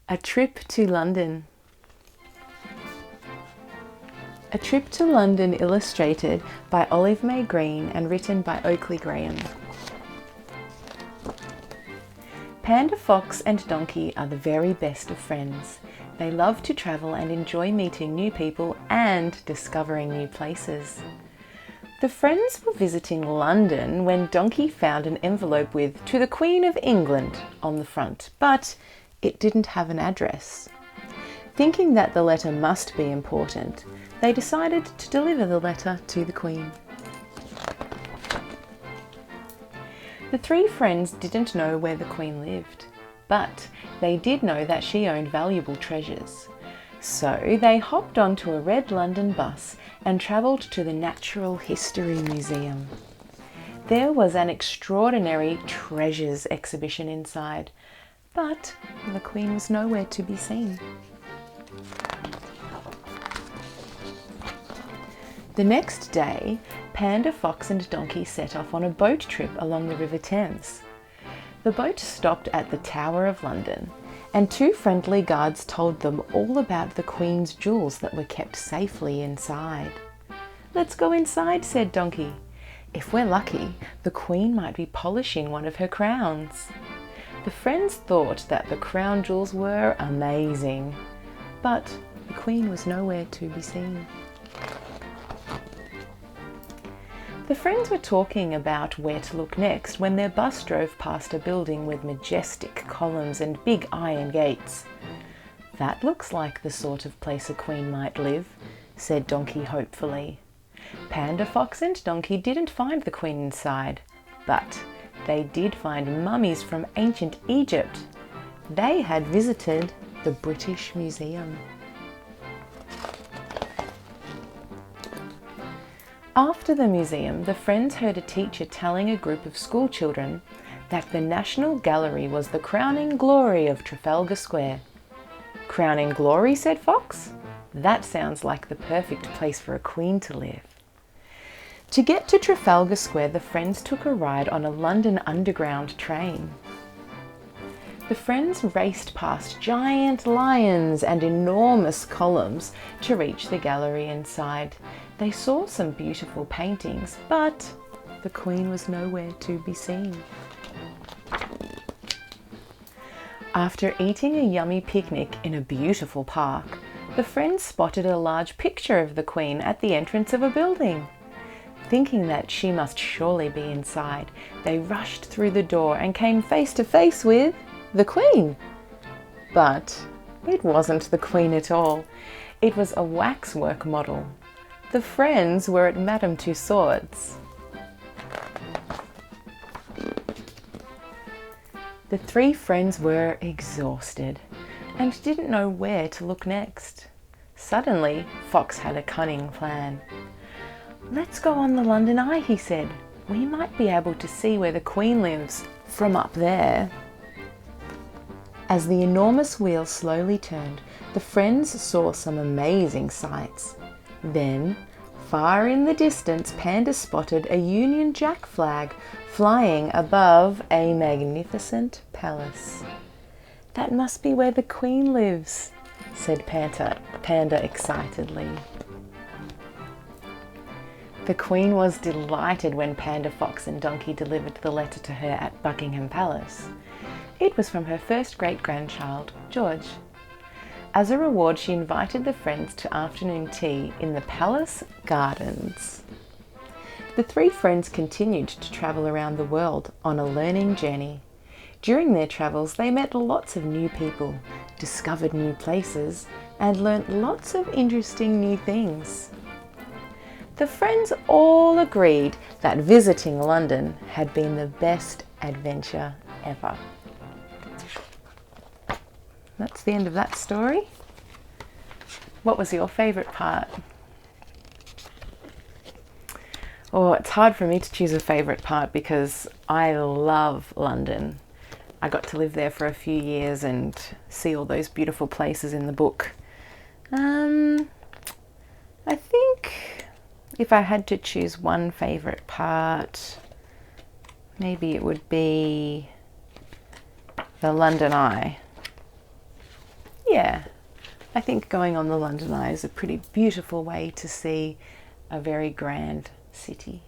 A Trip to London. A Trip to London, illustrated by Olive May Green and written by Oakley Graham. Panda Fox and Donkey are the very best of friends. They love to travel and enjoy meeting new people and discovering new places. The friends were visiting London when Donkey found an envelope with "To the Queen of England" on the front, but it didn't have an address. Thinking that the letter must be important, they decided to deliver the letter to the Queen. The three friends didn't know where the Queen lived, but they did know that she owned valuable treasures. So they hopped onto a red London bus and travelled to the Natural History Museum. There was an extraordinary treasures exhibition inside, but the Queen was nowhere to be seen. The next day, Panda, Fox and Donkey set off on a boat trip along the River Thames. The boat stopped at the Tower of London, and two friendly guards told them all about the Queen's jewels that were kept safely inside. "Let's go inside," said Donkey. "If we're lucky, the Queen might be polishing one of her crowns." The friends thought that the crown jewels were amazing, but the Queen was nowhere to be seen. The friends were talking about where to look next when their bus drove past a building with majestic columns and big iron gates. "That looks like the sort of place a queen might live," said Donkey hopefully. Panda, Fox and Donkey didn't find the Queen inside, but they did find mummies from ancient Egypt. They had visited the British Museum. After the museum, the friends heard a teacher telling a group of school children that the National Gallery was the crowning glory of Trafalgar Square. "Crowning glory?" said Fox. "That sounds like the perfect place for a queen to live." To get to Trafalgar Square, the friends took a ride on a London Underground train. The friends raced past giant lions and enormous columns to reach the gallery inside. They saw some beautiful paintings, but the Queen was nowhere to be seen. After eating a yummy picnic in a beautiful park, the friends spotted a large picture of the Queen at the entrance of a building. Thinking that she must surely be inside, they rushed through the door and came face to face with the Queen. But it wasn't the Queen at all. It was a waxwork model. The friends were at Madame Tussauds. The three friends were exhausted and didn't know where to look next. Suddenly, Fox had a cunning plan. "Let's go on the London Eye," he said. "We might be able to see where the Queen lives from up there." As the enormous wheel slowly turned, the friends saw some amazing sights. Then, far in the distance, Panda spotted a Union Jack flag flying above a magnificent palace. "That must be where the Queen lives," said Panda excitedly. The Queen was delighted when Panda, Fox and Donkey delivered the letter to her at Buckingham Palace. It was from her first great-grandchild, George. As a reward, she invited the friends to afternoon tea in the palace gardens. The three friends continued to travel around the world on a learning journey. During their travels, they met lots of new people, discovered new places, and learnt lots of interesting new things. The friends all agreed that visiting London had been the best adventure ever. That's the end of that story. What was your favourite part? Oh, it's hard for me to choose a favourite part because I love London. I got to live there for a few years and see all those beautiful places in the book. I think if I had to choose one favourite part, maybe it would be the London Eye. Yeah, I think going on the London Eye is a pretty beautiful way to see a very grand city.